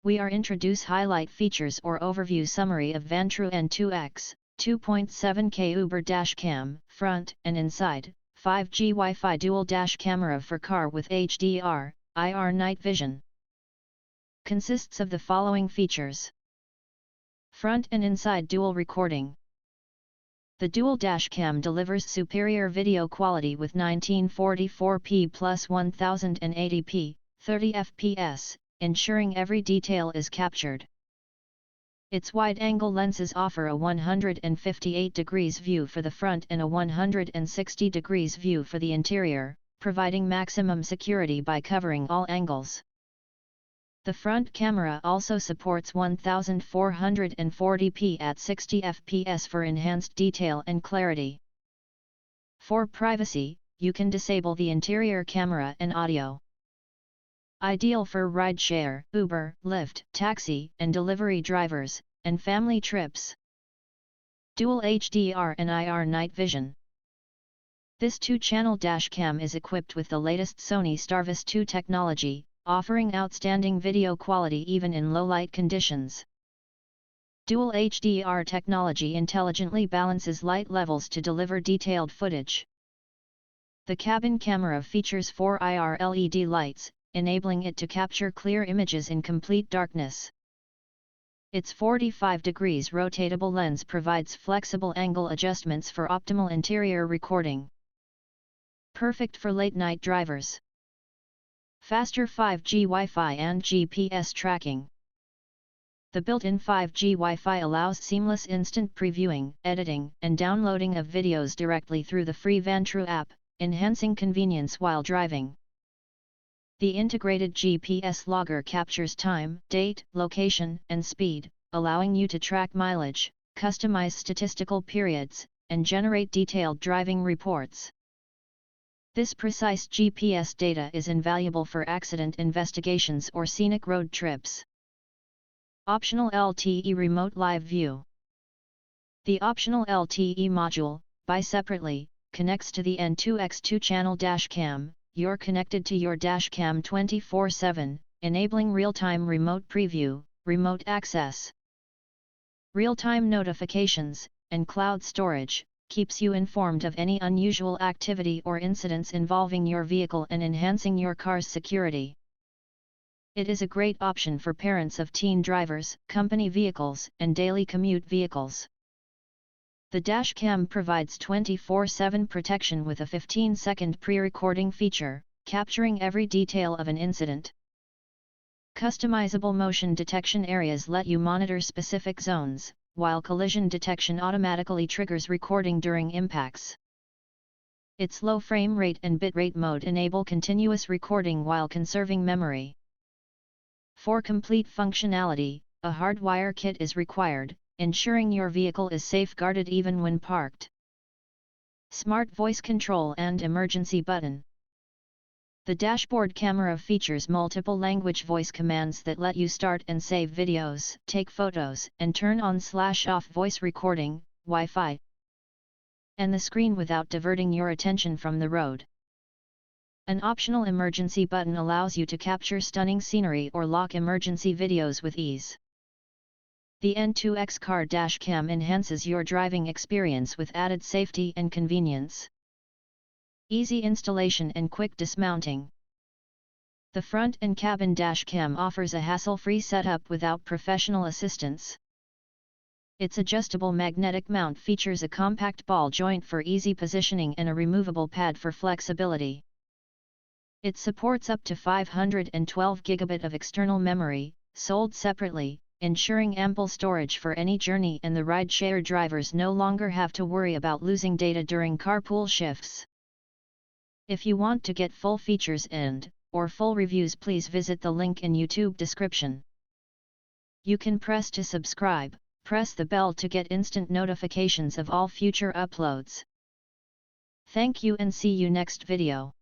we are introduce highlight features or overview summary of Vantrue N2X 2.7K Uber dash cam, front and inside, 5G Wi-Fi dual dash camera for car with HDR, IR night vision. Consists of the following features. Front and inside dual recording. The dual dash cam delivers superior video quality with 1944p plus 1080p, 30 fps, ensuring every detail is captured. Its wide-angle lenses offer a 158 degrees view for the front and a 160 degrees view for the interior, providing maximum security by covering all angles. The front camera also supports 1440p at 60 fps for enhanced detail and clarity. For privacy, you can disable the interior camera and audio. Ideal for rideshare, Uber, Lyft, taxi, and delivery drivers, and family trips. Dual HDR and IR night vision. This 2-channel dashcam is equipped with the latest Sony STARVIS 2 technology, offering outstanding video quality even in low-light conditions. Dual HDR technology intelligently balances light levels to deliver detailed footage. The cabin camera features 4 IR LED lights, enabling it to capture clear images in complete darkness. Its 45 degrees rotatable lens provides flexible angle adjustments for optimal interior recording. Perfect for late-night drivers. Faster 5G Wi-Fi and GPS tracking. The built-in 5G Wi-Fi allows seamless instant previewing, editing, and downloading of videos directly through the free Vantrue app, enhancing convenience while driving. The integrated GPS logger captures time, date, location, and speed, allowing you to track mileage, customize statistical periods, and generate detailed driving reports. This precise GPS data is invaluable for accident investigations or scenic road trips. Optional LTE Remote Live View. The optional LTE module, buy separately, connects to the N2X 2-channel dashcam. You're connected to your dashcam 24/7, enabling real-time remote preview, remote access, real-time notifications, and cloud storage. Keeps you informed of any unusual activity or incidents involving your vehicle and enhancing your car's security. It is a great option for parents of teen drivers, company vehicles, and daily commute vehicles. The dashcam provides 24/7 protection with a 15-second pre-recording feature, capturing every detail of an incident. Customizable motion detection areas let you monitor specific zones, while collision detection automatically triggers recording during impacts. Its low frame rate and bitrate mode enable continuous recording while conserving memory. For complete functionality, a hardwire kit is required, ensuring your vehicle is safeguarded even when parked. Smart voice control and emergency button. The dashboard camera features multiple language voice commands that let you start and save videos, take photos, and turn on/off voice recording, Wi-Fi, and the screen without diverting your attention from the road. An optional emergency button allows you to capture stunning scenery or lock emergency videos with ease. The N2X car dashcam enhances your driving experience with added safety and convenience. Easy installation and quick dismounting. The front and cabin dashcam offers a hassle-free setup without professional assistance. Its adjustable magnetic mount features a compact ball joint for easy positioning and a removable pad for flexibility. It supports up to 512 GB of external memory, sold separately, ensuring ample storage for any journey, and the rideshare drivers no longer have to worry about losing data during carpool shifts. If you want to get full features or full reviews, please visit the link in YouTube description. You can press to subscribe, press the bell to get instant notifications of all future uploads. Thank you and see you next video.